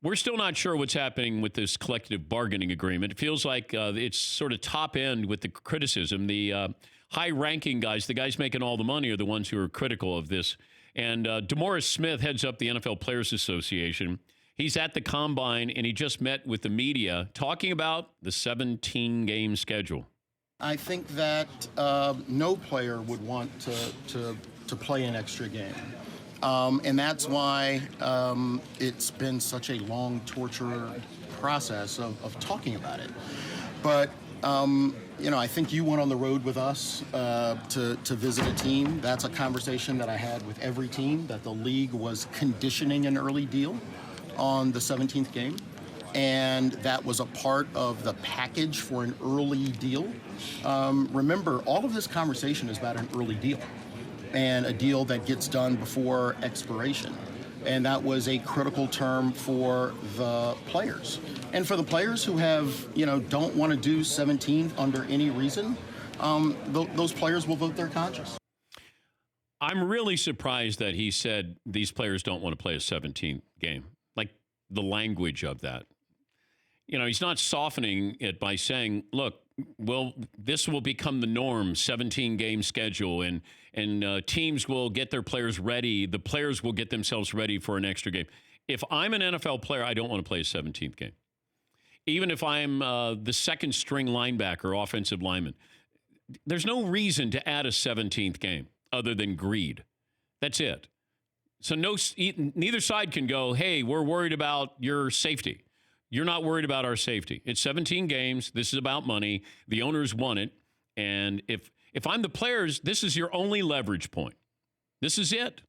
We're still not sure what's happening with this collective bargaining agreement. It feels like it's sort of top end with the criticism. The high-ranking guys, the guys making all the money, are the ones who are critical of this. And DeMaurice Smith heads up the NFL Players Association. He's at the Combine, and he just met with the media talking about the 17-game schedule. I think that no player would want to play an extra game. And that's why it's been such a long, torture process of talking about it. But, I think you went on the road with us to visit a team. That's a conversation that I had with every team, that the league was conditioning an early deal on the 17th game. And that was a part of the package for an early deal. Remember, all of this conversation is about an early deal, and a deal that gets done before expiration. And that was a critical term for the players. And for the players who have, don't want to do 17 under any reason, those players will vote their conscience. I'm really surprised that he said these players don't want to play a 17th game. Like, the language of that. He's not softening it by saying, look, well, this will become the norm, 17-game schedule, and teams will get their players ready. The players will get themselves ready for an extra game. If I'm an NFL player, I don't want to play a 17th game. Even if I'm the second-string linebacker, offensive lineman, there's no reason to add a 17th game other than greed. That's it. So neither side can go, hey, we're worried about your safety. You're not worried about our safety. It's 17 games. This is about money. The owners want it. And if I'm the players, this is your only leverage point. This is it.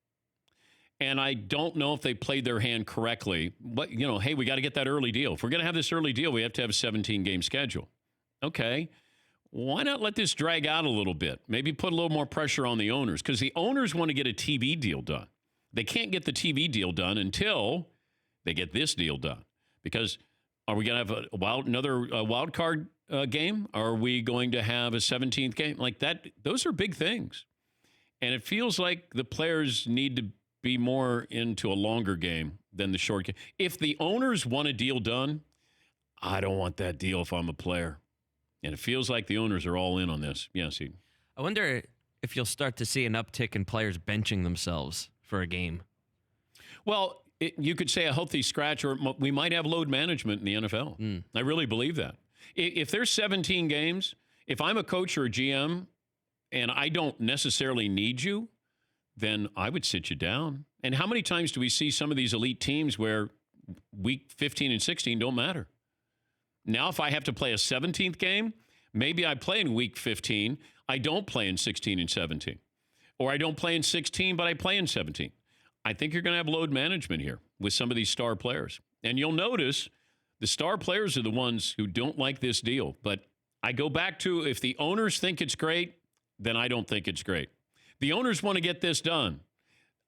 And I don't know if they played their hand correctly. But, hey, we got to get that early deal. If we're going to have this early deal, we have to have a 17-game schedule. Okay. Why not let this drag out a little bit? Maybe put a little more pressure on the owners, because the owners want to get a TV deal done. They can't get the TV deal done until they get this deal done. Because are we going to have another wild card game? Are we going to have a 17th game? Like that, those are big things. And it feels like the players need to be more into a longer game than the short game. If the owners want a deal done, I don't want that deal if I'm a player. And it feels like the owners are all in on this. Yes, I wonder if you'll start to see an uptick in players benching themselves for a game. Well, you could say a healthy scratch, or we might have load management in the NFL. I really believe that. If there's 17 games, if I'm a coach or a GM and I don't necessarily need you, then I would sit you down. And how many times do we see some of these elite teams where week 15 and 16 don't matter? Now, if I have to play a 17th game, maybe I play in week 15. I don't play in 16 and 17. Or I don't play in 16, but I play in 17. I think you're going to have load management here with some of these star players. And you'll notice the star players are the ones who don't like this deal. But I go back to, if the owners think it's great, then I don't think it's great. The owners want to get this done.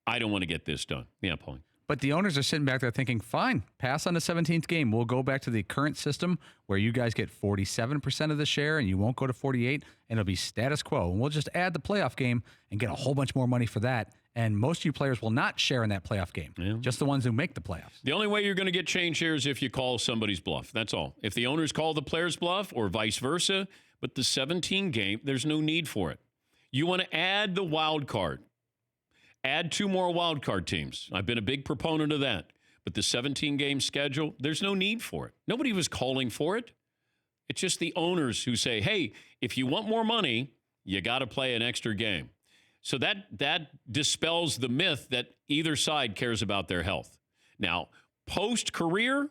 I don't want to get this done. Yeah, Pauline. But the owners are sitting back there thinking, fine, pass on the 17th game. We'll go back to the current system where you guys get 47% of the share and you won't go to 48, and it'll be status quo. And we'll just add the playoff game and get a whole bunch more money for that. And most of you players will not share in that playoff game, just the ones who make the playoffs. The only way you're going to get change here is if you call somebody's bluff. That's all. If the owners call the player's bluff or vice versa, but the 17 game, there's no need for it. You want to add the wild card. Add 2 more wild card teams. I've been a big proponent of that. But the 17-game schedule, there's no need for it. Nobody was calling for it. It's just the owners who say, hey, if you want more money, you got to play an extra game. So that dispels the myth that either side cares about their health. Now, post-career,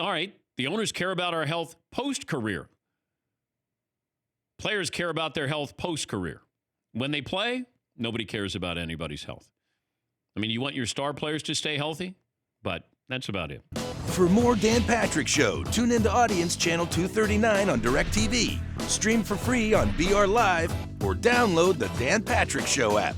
all right, the owners care about our health post-career. Players care about their health post-career. When they play, nobody cares about anybody's health. I mean, you want your star players to stay healthy, but that's about it. For more Dan Patrick Show, tune into Audience Channel 239 on DirecTV. Stream for free on BR Live or download the Dan Patrick Show app.